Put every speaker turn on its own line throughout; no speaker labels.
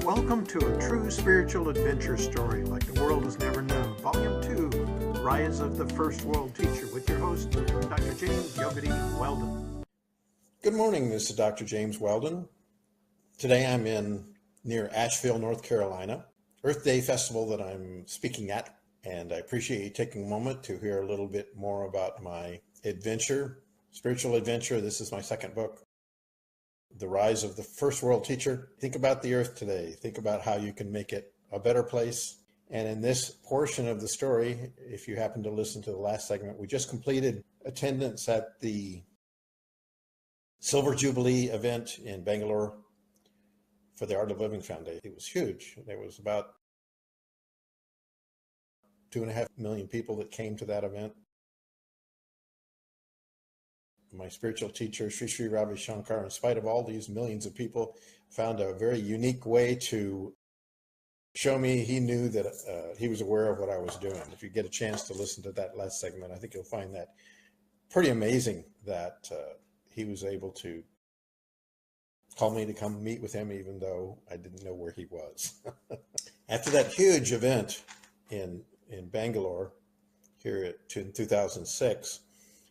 Welcome to a true spiritual adventure story like the world has never known. Volume 2, Rise of the First World Teacher, with your host, Dr. James Yogi Weldon.
Good morning, this is Dr. James Weldon. Today I'm near Asheville, North Carolina, Earth Day Festival that I'm speaking at, and I appreciate you taking a moment to hear a little bit more about my adventure, spiritual adventure. This is my second book, The Rise of the First World Teacher. Think about the earth today. Think about how you can make it a better place. And in this portion of the story, if you happen to listen to the last segment, we just completed attendance at the Silver Jubilee event in Bangalore for the Art of Living Foundation. It was huge. There was about 2.5 million people that came to that event. My spiritual teacher, Sri Ravi Shankar, in spite of all these millions of people, found a very unique way to show me he knew that he was aware of what I was doing. If you get a chance to listen to that last segment, I think you'll find that pretty amazing that he was able to call me to come meet with him, even though I didn't know where he was. After that huge event in Bangalore here in 2006,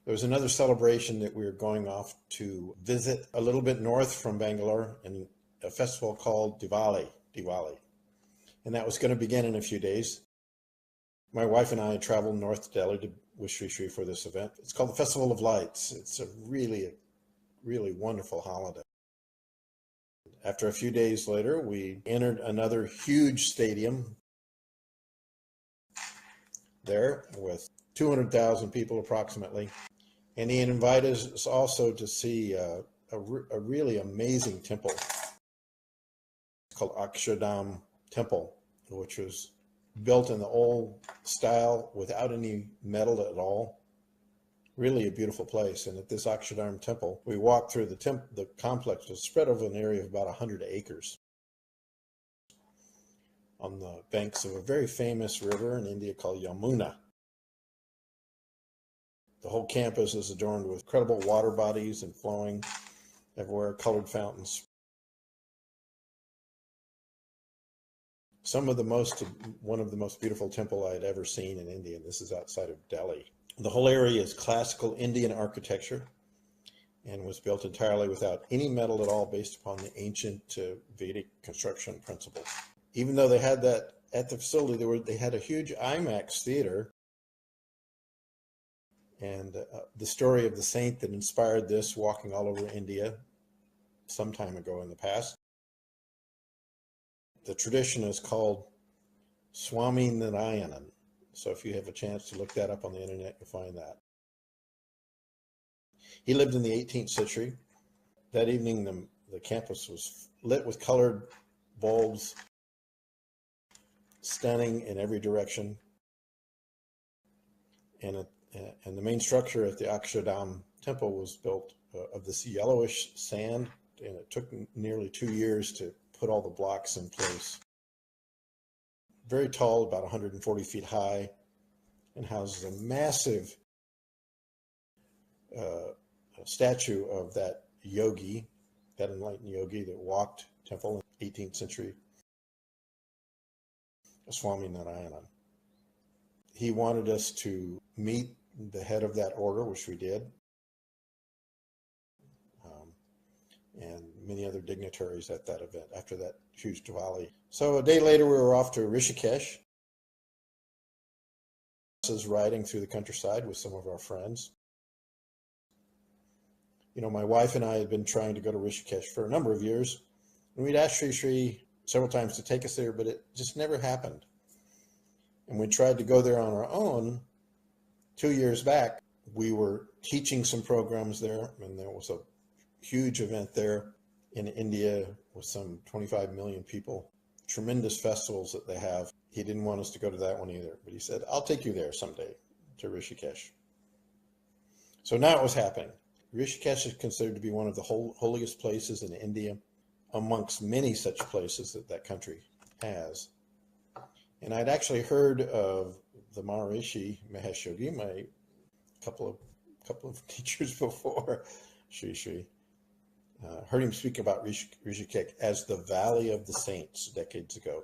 there was another celebration that we were going off to visit a little bit north from Bangalore, in a festival called Diwali. And that was going to begin in a few days. My wife and I traveled north to Delhi with Sri for this event. It's called the Festival of Lights. It's a really wonderful holiday. After a few days later, we entered another huge stadium there with 200,000 people approximately. And he invited us also to see a really amazing temple. It's called Akshardham Temple, which was built in the old style without any metal at all. Really a beautiful place. And at this Akshardham Temple, we walked through the complex was spread over an area of about 100 acres on the banks of a very famous river in India called Yamuna. The whole campus is adorned with incredible water bodies and flowing everywhere, colored fountains. One of the most beautiful temple I had ever seen in India, and this is outside of Delhi. The whole area is classical Indian architecture and was built entirely without any metal at all, based upon the ancient Vedic construction principles. Even though they had that at the facility, they had a huge IMAX theater. And the story of the saint that inspired this, walking all over India some time ago in the past. The tradition is called Swami Narayanan. So if you have a chance to look that up on the internet, you'll find that. He lived in the 18th century. That evening, the campus was lit with colored bulbs, stunning in every direction. And the main structure at the Akshardham Temple was built of this yellowish sand, and it took nearly 2 years to put all the blocks in place. Very tall, about 140 feet high, and houses a massive statue of that yogi, that enlightened yogi that walked temple in the 18th century, Swami Narayanan. He wanted us to meet the head of that order, which we did, and many other dignitaries at that event after that huge Diwali. So a day later, we were off to Rishikesh. Riding through the countryside with some of our friends. You know, my wife and I had been trying to go to Rishikesh for a number of years, and we'd asked Sri several times to take us there, but it just never happened. And we tried to go there on our own 2 years back. We were teaching some programs there, and there was a huge event there in India with some 25 million people. Tremendous festivals that they have. He didn't want us to go to that one either, but he said, I'll take you there someday, to Rishikesh. So now it was happening. Rishikesh is considered to be one of the holiest places in India, amongst many such places that country has. And I'd actually heard of the Maharishi Mahesh Yogi, my couple of teachers before Sri, Heard him speak about Rishikesh as the Valley of the Saints decades ago.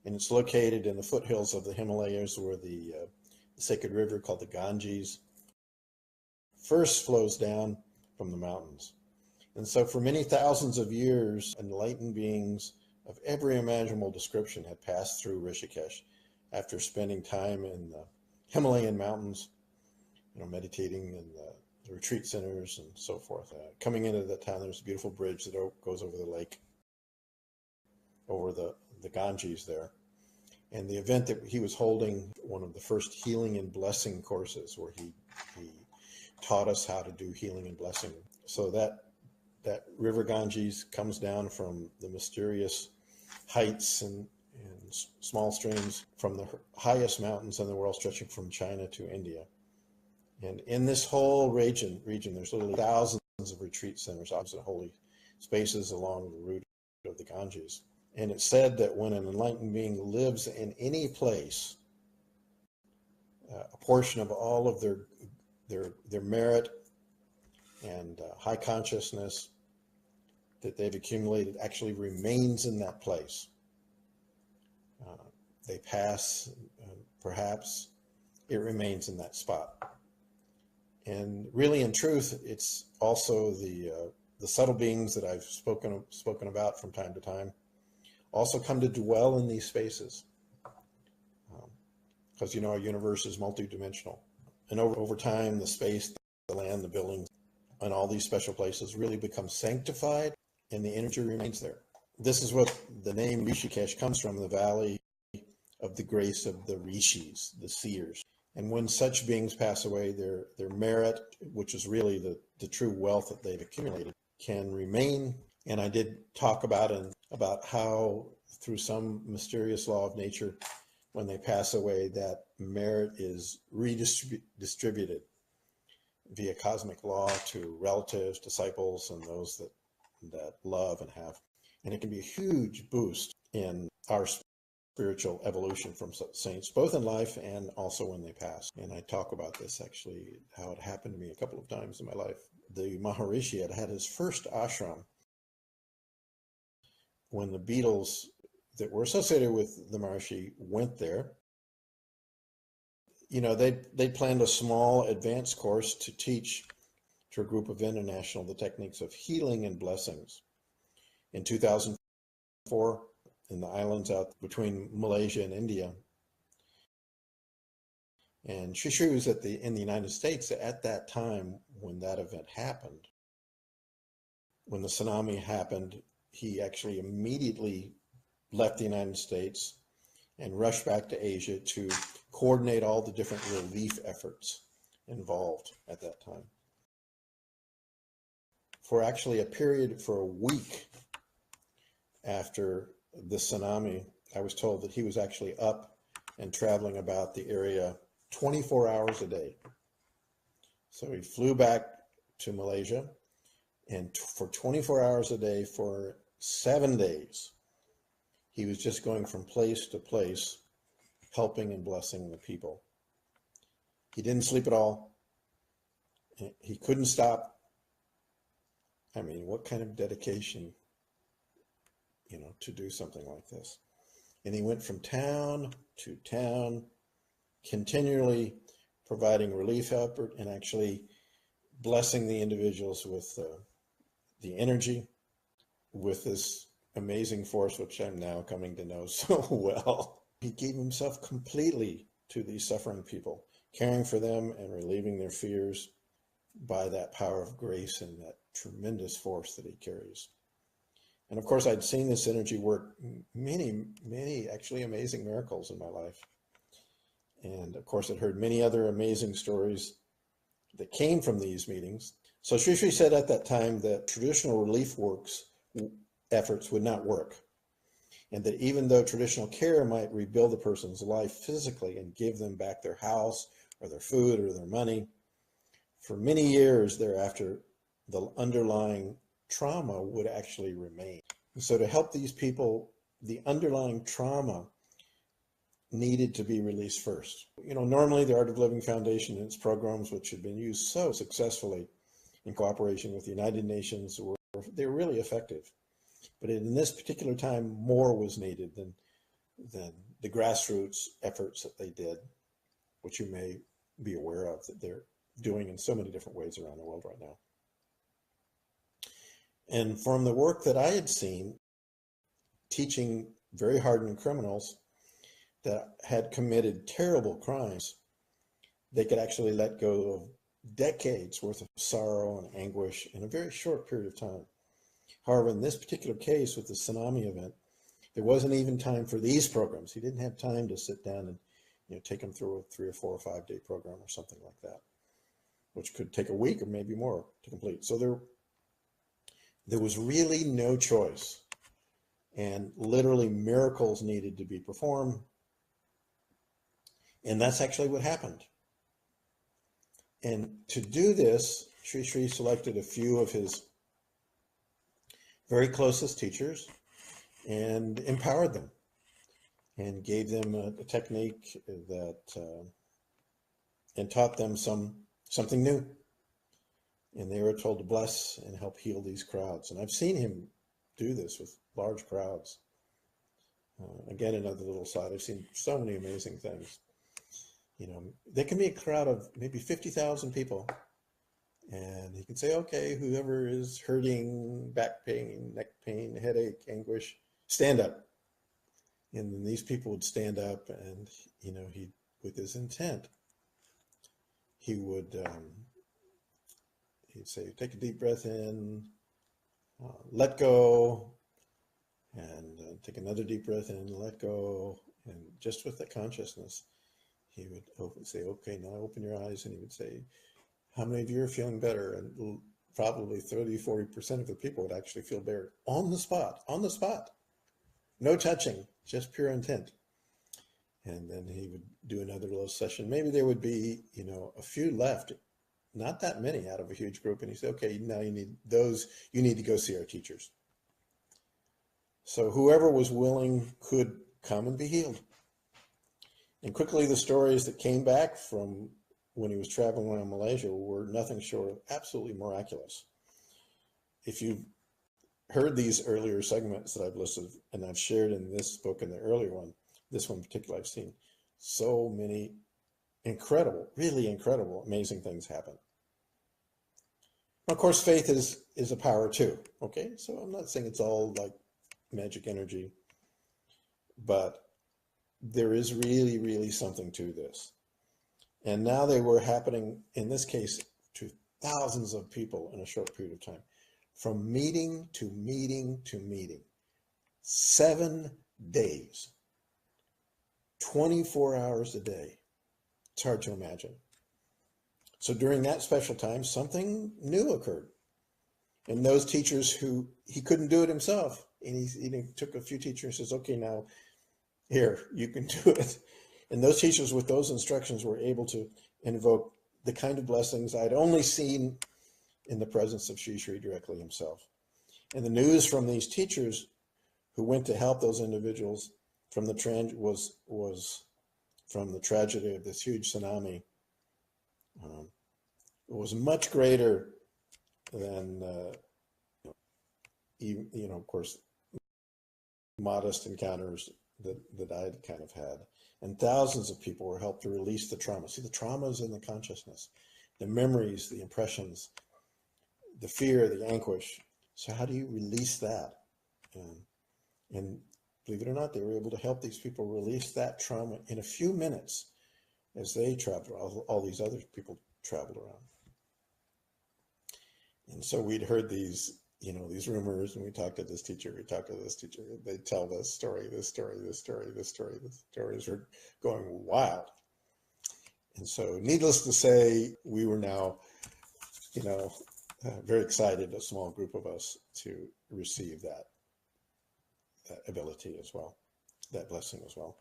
And it's located in the foothills of the Himalayas where the sacred river called the Ganges first flows down from the mountains. And so for many thousands of years, enlightened beings of every imaginable description had passed through Rishikesh after spending time in the Himalayan mountains, meditating in the retreat centers and so forth. Coming into the town, there's a beautiful bridge that goes over the lake, over the Ganges there. And the event that he was holding, one of the first healing and blessing courses, where he taught us how to do healing and blessing. So that river Ganges comes down from the mysterious heights and small streams from the highest mountains in the world, stretching from China to India. And in this whole region, there's literally thousands of retreat centers, opposite holy spaces along the route of the Ganges. And it's said that when an enlightened being lives in any place, a portion of all of their merit and high consciousness that they've accumulated actually remains in that place. They pass, perhaps it remains in that spot. And really, in truth, it's also the subtle beings that I've spoken about from time to time also come to dwell in these spaces, because our universe is multidimensional, and over time, the space, the land, the buildings, and all these special places really become sanctified, and the energy remains there. This is what the name Rishikesh comes from, the valley of the grace of the rishis, the seers. And when such beings pass away, their merit, which is really the true wealth that they've accumulated, can remain. And I did talk about how through some mysterious law of nature, when they pass away, that merit is redistributed via cosmic law to relatives, disciples, and those that love and have. And it can be a huge boost in our spiritual evolution from saints, both in life and also when they pass. And I talk about this, actually, how it happened to me a couple of times in my life. The Maharishi had his first ashram when the Beatles that were associated with the Maharishi went there. They planned a small advanced course to teach to a group of international the techniques of healing and blessings. In 2004, in the islands out between Malaysia and India. And Sri was in the United States at that time when that event happened. When the tsunami happened, he actually immediately left the United States and rushed back to Asia to coordinate all the different relief efforts involved at that time. For actually for a week after the tsunami, I was told that he was actually up and traveling about the area 24 hours a day. So he flew back to Malaysia, and for 24 hours a day for 7 days, he was just going from place to place, helping and blessing the people. He didn't sleep at all. He couldn't stop. I mean, what kind of dedication, to do something like this? And he went from town to town, continually providing relief effort and actually blessing the individuals with the energy, with this amazing force, which I'm now coming to know so well. He gave himself completely to these suffering people, caring for them and relieving their fears by that power of grace and that tremendous force that he carries. And of course, I'd seen this energy work many, many actually amazing miracles in my life. And of course, I'd heard many other amazing stories that came from these meetings. So Sri said at that time that traditional relief efforts would not work. And that even though traditional care might rebuild a person's life physically and give them back their house or their food or their money, for many years thereafter, the underlying trauma would actually remain. And so to help these people, the underlying trauma needed to be released first. Normally the Art of Living Foundation and its programs, which have been used so successfully in cooperation with the United Nations, they were really effective. But in this particular time, more was needed than the grassroots efforts that they did, which you may be aware of, that they're doing in so many different ways around the world right now. And from the work that I had seen, teaching very hardened criminals that had committed terrible crimes, they could actually let go of decades worth of sorrow and anguish in a very short period of time. However, in this particular case with the tsunami event, there wasn't even time for these programs. He didn't have time to sit down and take them through a 3 or 4 or 5 day program or something like that, which could take a week or maybe more to complete. So there was really no choice, and literally miracles needed to be performed. And that's actually what happened. And to do this, Sri Sri selected a few of his very closest teachers and empowered them and gave them a technique that and taught them something new. And they were told to bless and help heal these crowds. And I've seen him do this with large crowds. Again, another little side. I've seen so many amazing things. There can be a crowd of maybe 50,000 people. And he can say, okay, whoever is hurting, back pain, neck pain, headache, anguish, stand up. And then these people would stand up, and, he, with his intent, he would, he'd say, take a deep breath in, let go, and take another deep breath in, let go. And just with that consciousness, he would say, okay, now open your eyes. And he would say, how many of you are feeling better? And probably 30-40% of the people would actually feel better on the spot. No touching, just pure intent. And then he would do another little session. Maybe there would be, a few left, not that many out of a huge group. And he said, okay, now you need to go see our teachers. So whoever was willing could come and be healed. And quickly the stories that came back from when he was traveling around Malaysia were nothing short of absolutely miraculous. If you've heard these earlier segments that I've listed, and I've shared in this book and the earlier one, this one in particular, I've seen so many incredible, really incredible, amazing things happen. Of course, faith is a power too, okay? So I'm not saying it's all like magic energy, but there is really, really something to this. And now they were happening, in this case, to thousands of people in a short period of time. From meeting to meeting to meeting. 7 days. 24 hours a day. It's hard to imagine. So during that special time, something new occurred. And those teachers he couldn't do it himself. And he took a few teachers and says, okay, now, here, you can do it. And those teachers with those instructions were able to invoke the kind of blessings I'd only seen in the presence of Sri Sri directly himself. And the news from these teachers who went to help those individuals from was from the tragedy of this huge tsunami. It was much greater than, of course, modest encounters that I'd kind of had. And thousands of people were helped to release the trauma. See, the trauma is in the consciousness, the memories, the impressions, the fear, the anguish. So how do you release that? And believe it or not, they were able to help these people release that trauma in a few minutes as they traveled, all these other people traveled around. And so we'd heard these rumors, and we talked to this teacher, they tell this story, the stories are going wild. And so needless to say, we were now, very excited, a small group of us, to receive that ability as well, that blessing as well.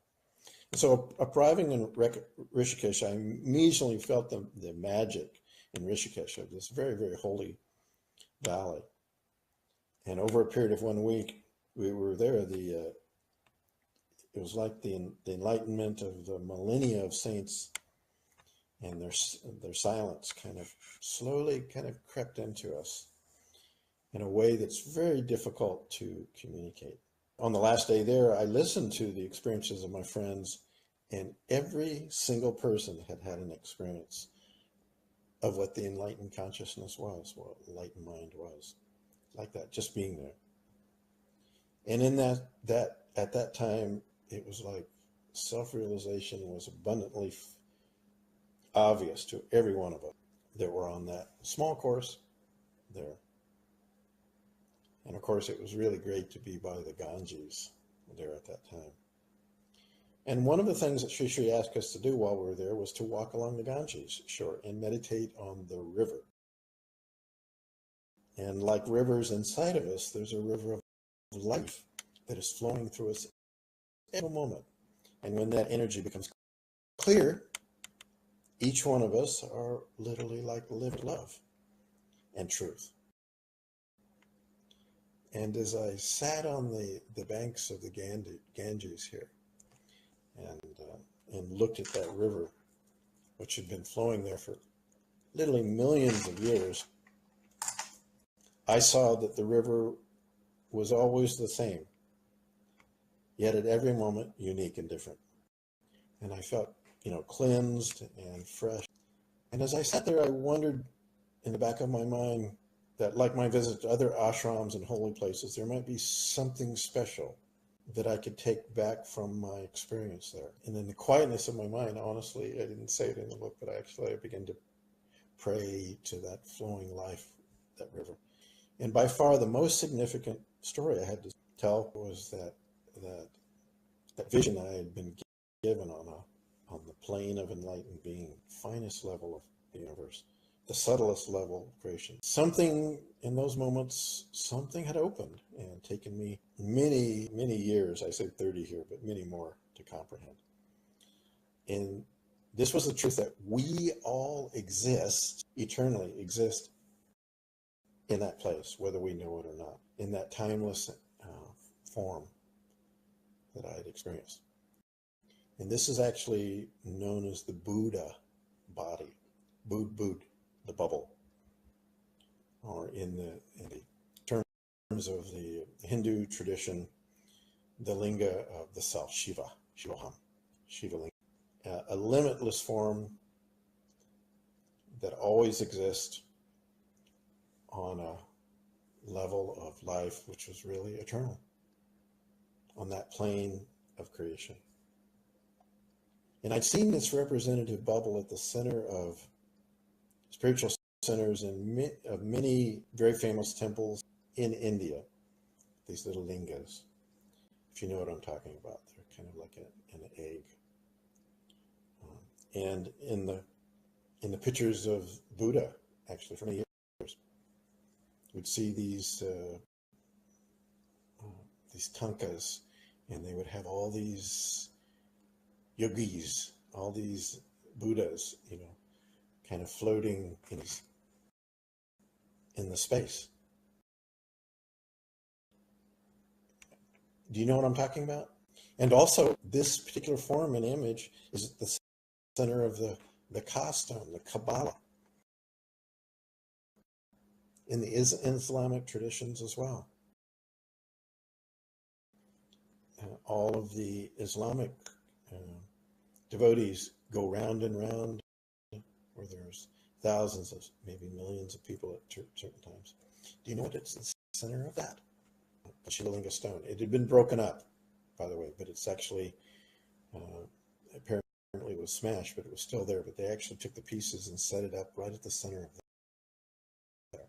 And so arriving in Rishikesh, I immediately felt the magic in Rishikesh of this very, very holy valley. And over a period of 1 week, we were there. It was like the enlightenment of the millennia of saints and their silence kind of slowly kind of crept into us in a way that's very difficult to communicate. On the last day there, I listened to the experiences of my friends, and every single person had had an experience of what the enlightened consciousness was, what enlightened mind was, like that, just being there. And in that at that time, it was like self-realization was abundantly obvious to every one of us that were on that small course there. And of course, it was really great to be by the Ganges there at that time. And one of the things that Sri Sri asked us to do while we were there was to walk along the Ganges shore and meditate on the river. And like rivers inside of us, there's a river of life that is flowing through us every moment. And when that energy becomes clear, each one of us are literally like living love and truth. And as I sat on the banks of the Ganges here and looked at that river, which had been flowing there for literally millions of years, I saw that the river was always the same, yet at every moment unique and different. And I felt, cleansed and fresh. And as I sat there, I wondered in the back of my mind that, like my visit to other ashrams and holy places, there might be something special that I could take back from my experience there. And in the quietness of my mind, honestly, I didn't say it in the book, but I began to pray to that flowing life, that river. And by far the most significant story I had to tell was that vision I had been given on the plane of enlightened being, finest level of the universe, the subtlest level of creation. Something in those moments, something had opened and taken me many, many years, I said 30 here, but many more to comprehend. And this was the truth that we all exist, eternally exist in that place, whether we know it or not, in that timeless form that I had experienced. And this is actually known as the Buddha body, Bud, the bubble, or in the terms of the Hindu tradition, the linga of the self, Shiva, Shivoham, Shiva linga, a limitless form that always exists on a level of life which was really eternal, on that plane of creation. And I'd seen this representative bubble at the center of spiritual centers and of many very famous temples in India, these little lingas, if you know what I'm talking about. They're kind of like an egg. And in the pictures of Buddha, actually, for many years, we'd see these tankas, and they would have all these yogis, all these Buddhas, kind of floating in the space. Do you know what I'm talking about? And also, this particular form and image is at the center of the Ka-stone, the Kabbalah, in the Islamic traditions as well. All of the Islamic devotees go round and round, where there's thousands of, maybe millions of people at certain times. Do you know what it's the center of that? The Shivalinga stone. It had been broken up, by the way, but it's actually apparently was smashed, but it was still there. But they actually took the pieces and set it up right at the center of there.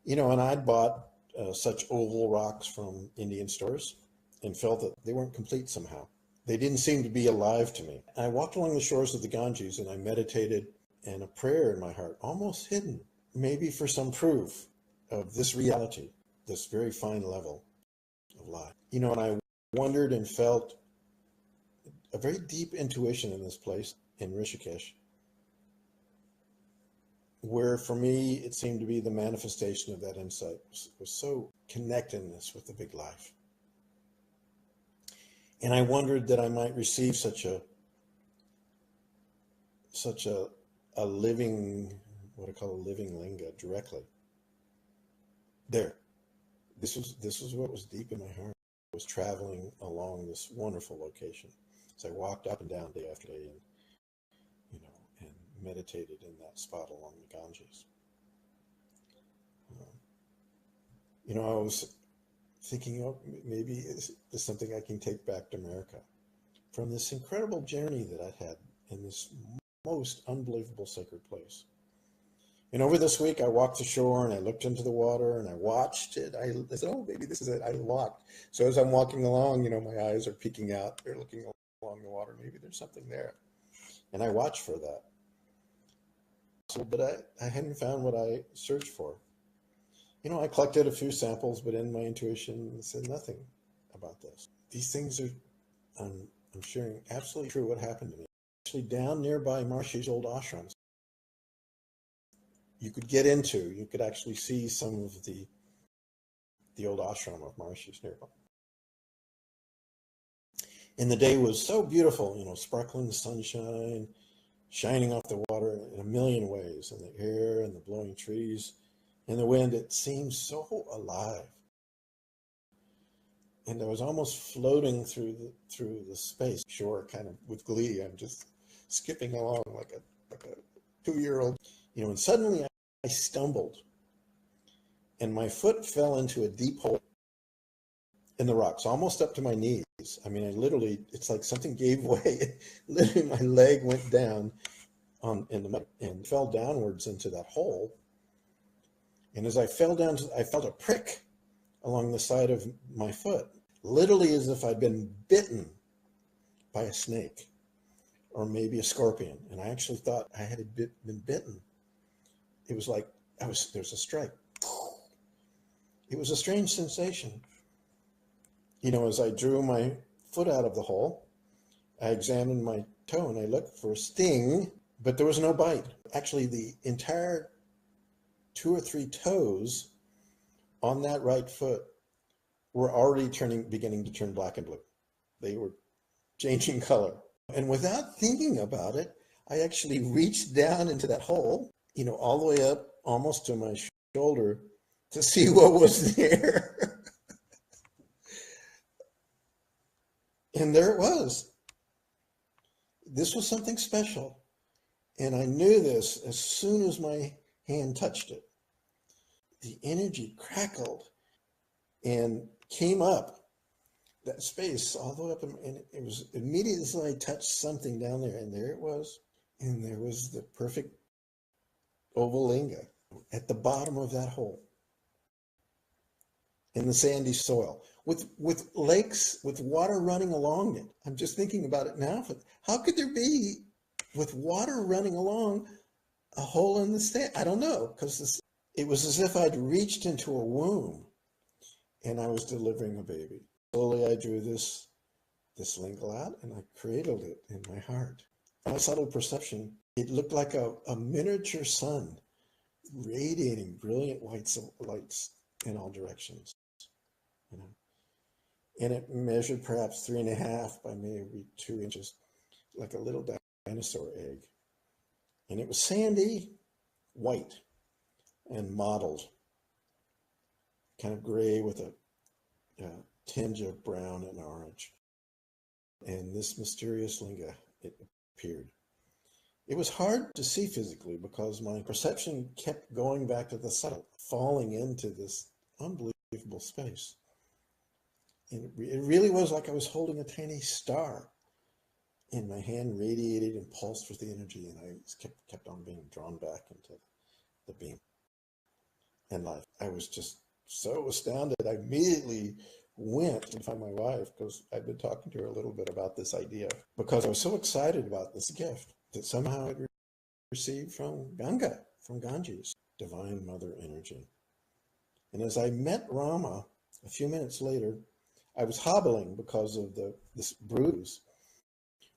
And I'd bought such oval rocks from Indian stores and felt that they weren't complete somehow. They didn't seem to be alive to me. I walked along the shores of the Ganges and I meditated, and a prayer in my heart, almost hidden, maybe for some proof of this reality, this very fine level of life. And I wondered and felt a very deep intuition in this place, in Rishikesh, where for me it seemed to be the manifestation of that insight, was so connectedness with the big life. And I wondered that I might receive such such a living, what I call a living linga directly there. This was what was deep in my heart. I was traveling along this wonderful location. So I walked up and down day after day, and meditated in that spot along the Ganges. I was thinking, oh, maybe it's something I can take back to America from this incredible journey that I had in this most unbelievable sacred place. And over this week, I walked the shore and I looked into the water and I watched it. I said, oh, maybe this is it. I walked. So as I'm walking along, my eyes are peeking out. They're looking along the water. Maybe there's something there. And I watched for that. But I hadn't found what I searched for. I collected a few samples, but in my intuition said nothing about this. These things are, I'm sharing, absolutely true what happened to me. Actually, down nearby Maharishi's old ashrams, you could actually see some of the old ashram of Maharishi's nearby. And the day was so beautiful, sparkling sunshine, shining off the water in a million ways, and the air and the blowing trees and the wind. It seemed so alive. And I was almost floating through the space, shore, kind of with glee. I'm just skipping along like a 2-year-old, and suddenly I stumbled, and my foot fell into a deep hole in the rocks, almost up to my knees. I mean, it's like something gave way. Literally, my leg went down in the mud and fell downwards into that hole. And as I fell down, I felt a prick along the side of my foot, literally as if I'd been bitten by a snake or maybe a scorpion. And I actually thought I had been bitten. It was like there's a strike. It was a strange sensation. As I drew my foot out of the hole, I examined my toe and I looked for a sting, but there was no bite. Actually, the entire 2 or 3 toes on that right foot were already beginning to turn black and blue. They were changing color. And without thinking about it, I actually reached down into that hole, all the way up almost to my shoulder to see what was there. And there it was. This was something special. And I knew this as soon as my hand touched it. The energy crackled and came up that space all the way up. And it was immediately as I touched something down there. And there it was. And there was the perfect oval linga at the bottom of that hole in the sandy soil with lakes, with water running along it. I'm just thinking about it now. How could there be, with water running along, a hole in the sand? I don't know, because it was as if I'd reached into a womb and I was delivering a baby. Slowly I drew this linga out and I cradled it in my heart. My subtle perception, it looked like a miniature sun radiating brilliant white lights in all directions. And it measured perhaps 3.5 by maybe 2 inches, like a little dinosaur egg. And it was sandy, white, and mottled, kind of gray with a tinge of brown and orange. And this mysterious linga, it appeared. It was hard to see physically because my perception kept going back to the subtle, falling into this unbelievable space. And it really was like I was holding a tiny star, and my hand radiated and pulsed with the energy, and I kept on being drawn back into the beam and life. I was just so astounded. I immediately went to find my wife because I'd been talking to her a little bit about this idea, because I was so excited about this gift that somehow I'd received from Ganga, from Ganges, divine mother energy. And as I met Rama a few minutes later, I was hobbling because of this bruise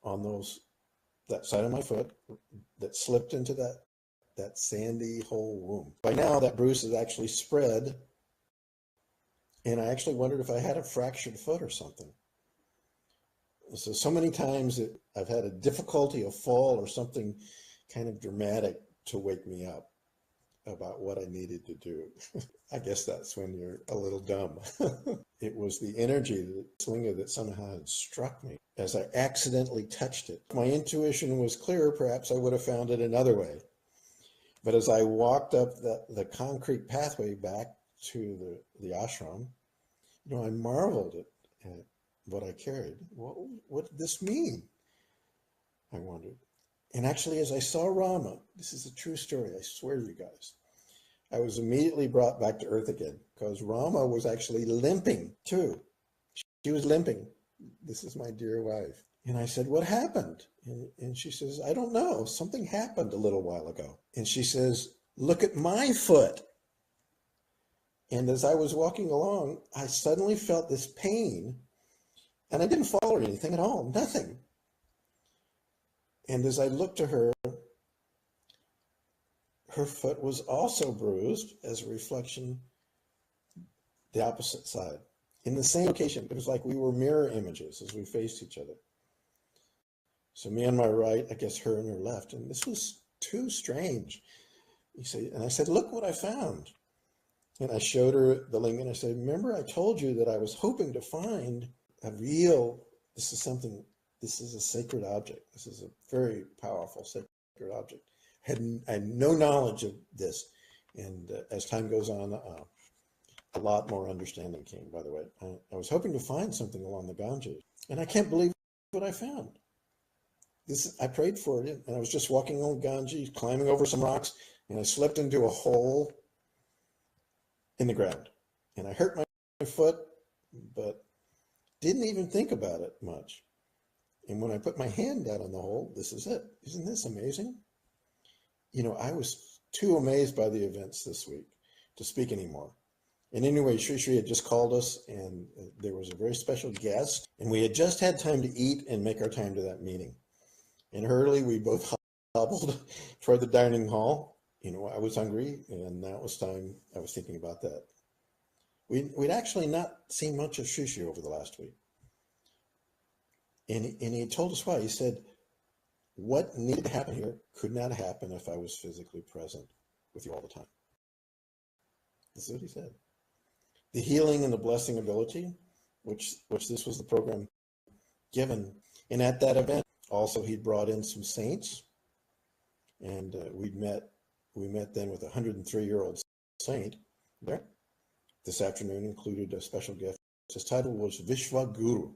on that side of my foot that slipped into that sandy hole womb. By now, that bruise has actually spread, and I actually wondered if I had a fractured foot or something. So many times I've had a difficulty, a fall or something kind of dramatic to wake me up about what I needed to do. I guess that's when you're a little dumb. It was the energy, the slinger that somehow had struck me as I accidentally touched it. If my intuition was clearer, perhaps I would have found it another way. But as I walked up the concrete pathway back to the ashram, I marveled at what I carried. What did this mean? I wondered. And actually, as I saw Rama, this is a true story, I swear to you guys, I was immediately brought back to earth again because Rama was actually limping too. She was limping. This is my dear wife. And I said, what happened? And she says, I don't know. Something happened a little while ago. And she says, look at my foot. And as I was walking along, I suddenly felt this pain, and I didn't fall or anything at all, nothing. And as I looked to her, her foot was also bruised as a reflection, the opposite side. In the same location, it was like we were mirror images as we faced each other. So me on my right, I guess her on her left, and this was too strange. And I said, look what I found. And I showed her the lingam, and I said, remember I told you that I was hoping to find this is a sacred object. This is a very powerful sacred object. I had no knowledge of this. And as time goes on, a lot more understanding came, by the way. I was hoping to find something along the Ganges, and I can't believe what I found. I prayed for it, and I was just walking on Ganges, climbing over some rocks, and I slipped into a hole in the ground. And I hurt my foot, but didn't even think about it much. And when I put my hand down on the hole, this is it. Isn't this amazing? I was too amazed by the events this week to speak anymore. And anyway, Sri had just called us, and there was a very special guest, and we had just had time to eat and make our time to that meeting. And early, we both hobbled toward the dining hall. I was hungry, and now it was time. I was thinking about that. We'd actually not seen much of Sri over the last week. And he told us why. He said, what needed to happen here could not happen if I was physically present with you all the time. This is what he said. The healing and the blessing ability, which this was the program given. And at that event, also he brought in some saints, and we met then with a 103-year-old saint there. This afternoon included a special gift. His title was Vishwaguru.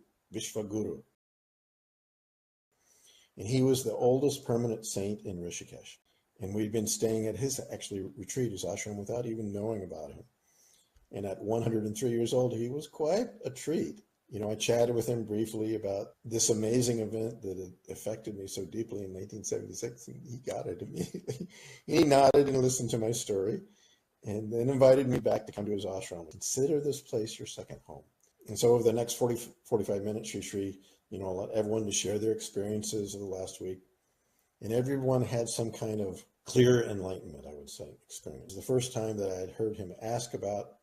And he was the oldest permanent saint in Rishikesh. And we'd been staying at his retreat, his ashram, without even knowing about him. And at 103 years old, he was quite a treat. I chatted with him briefly about this amazing event that had affected me so deeply in 1976, and he got it immediately. He nodded and listened to my story, and then invited me back to come to his ashram. Consider this place your second home. And so over the next 45 minutes, Sri, let everyone to share their experiences of the last week. And everyone had some kind of clear enlightenment, I would say, experience. It was the first time that I had heard him ask about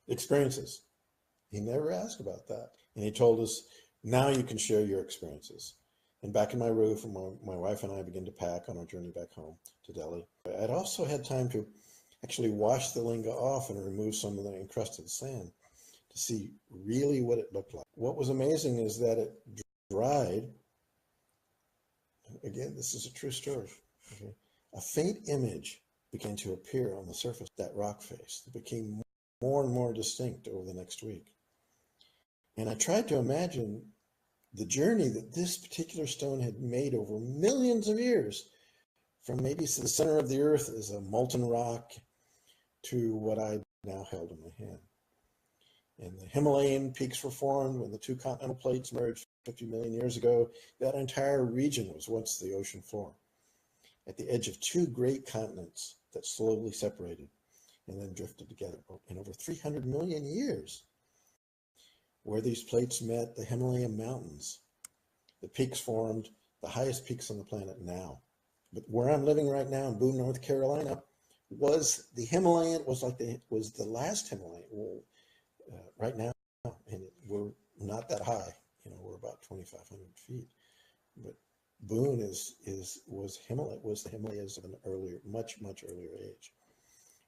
experiences. He never asked about that. And he told us, now you can share your experiences. And back in my roof, my wife and I began to pack on our journey back home to Delhi. I'd also had time to actually wash the linga off and remove some of the encrusted sand to see really what it looked like. What was amazing is that it dried. Again, this is a true story. Okay? A faint image began to appear on the surface of that rock face. It became more and more distinct over the next week. And I tried to imagine the journey that this particular stone had made over millions of years, from maybe the center of the earth as a molten rock to what I now held in my hand. And the Himalayan peaks were formed when the two continental plates merged 50 million years ago. That entire region was once the ocean floor, at the edge of two great continents that slowly separated and then drifted together. In over 300 million years, where these plates met, the Himalayan mountains, the peaks formed, the highest peaks on the planet now. But where I'm living right now in Boone, North Carolina, was the Himalayan, was the last Himalayan. Right now, and we're not that high, we're about 2,500 feet, but Boone was the Himalayas of an earlier, much earlier age.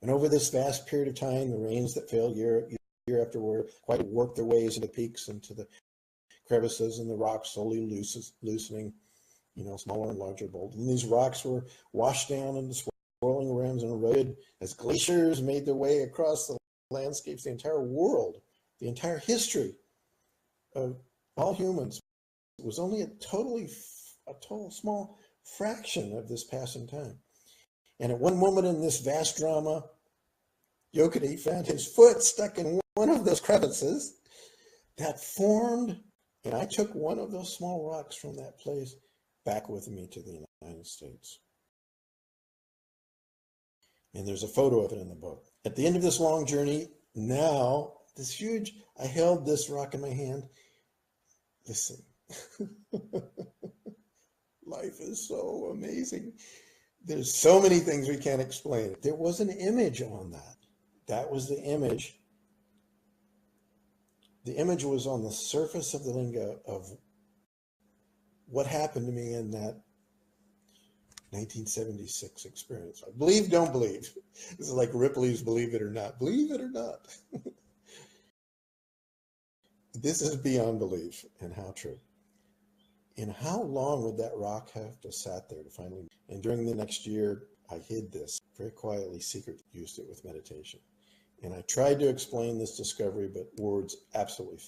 And over this vast period of time, the rains that fell year after year quite worked their ways into the peaks, into the crevices, and the rocks slowly loosening, smaller and larger boulders. And these rocks were washed down into swirling rims and eroded as glaciers made their way across the landscapes. The entire world, the entire history of all humans was only a total small fraction of this passing time. And at one moment in this vast drama, Yogi found his foot stuck in one of those crevices that formed, and I took one of those small rocks from that place back with me to the United States. And there's a photo of it in the book. At the end of this long journey, now, I held this rock in my hand. Listen, life is so amazing. There's so many things we can't explain. There was an image on that. That was the image. The image was on the surface of the linga of what happened to me in that 1976 experience. Believe, don't believe. This is like Ripley's Believe It or Not. Believe it or not. This is beyond belief, and how true. And how long would that rock have to sat there to finally? And during the next year, I hid this very quietly, secretly used it with meditation. And I tried to explain this discovery, but words absolutely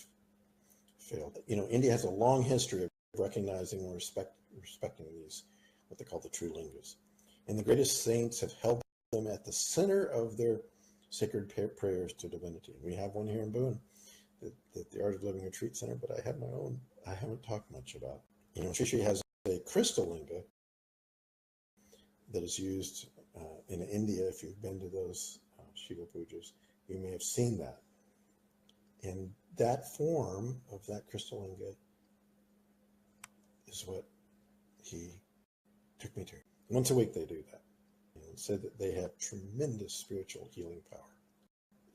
failed. India has a long history of recognizing and respecting these, what they call the true lingas. And the greatest saints have held them at the center of their sacred prayers to divinity. We have one here in Boone, the Art of Living Retreat Center, but I have my own I haven't talked much about. Sri Sri has a crystal linga that is used in India. If you've been to those Shiva pujas, you may have seen that. And that form of that crystal linga is what he took me to. Once a week they do that. And said that they have tremendous spiritual healing power.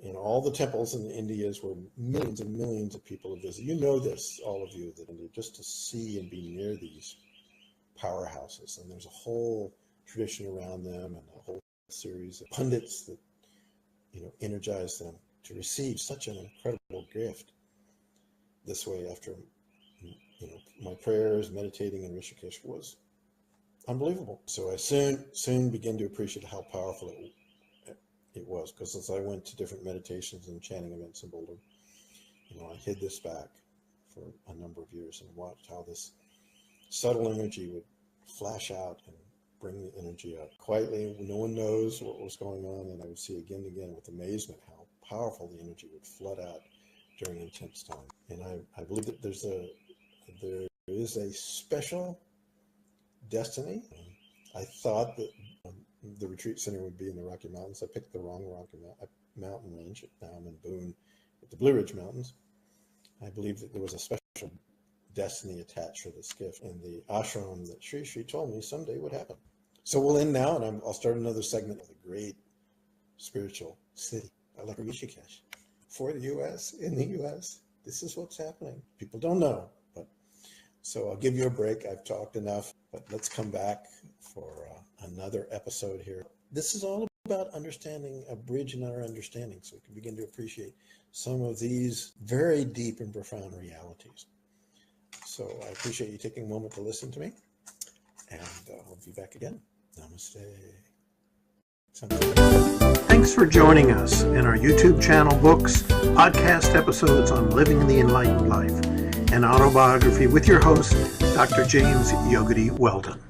In all the temples in India is where millions and millions of people visit. You know this, all of you, that India, just to see and be near these powerhouses. And there's a whole tradition around them and a whole series of pundits that, energize them to receive such an incredible gift this way after, my prayers, meditating in Rishikesh was unbelievable. So I soon began to appreciate how powerful it was, because as I went to different meditations and chanting events in Boulder, I hid this back for a number of years and watched how this subtle energy would flash out and bring the energy up quietly. No one knows what was going on, and I would see again and again with amazement how powerful the energy would flood out during intense time. And I believe that there is a special destiny. I thought that the retreat center would be in the Rocky Mountains. I picked the wrong Rocky Mountain range. Now I'm in Boone at the Blue Ridge Mountains. I believe that there was a special destiny attached to this gift, and the ashram that Sri Sri told me someday would happen. So we'll end now, and I'll start another segment of the great spiritual city, like Rishikesh, for the U.S., in the U.S. This is what's happening. People don't know, but so I'll give you a break. I've talked enough, but let's come back for another episode here. This is all about understanding, a bridge in our understanding, so we can begin to appreciate some of these very deep and profound realities. So I appreciate you taking a moment to listen to me, and I'll be back again. Namaste.
Thanks for joining us in our YouTube channel, books, podcast episodes on living the enlightened life, and autobiography with your host, Dr. James Yogadhi Weldon.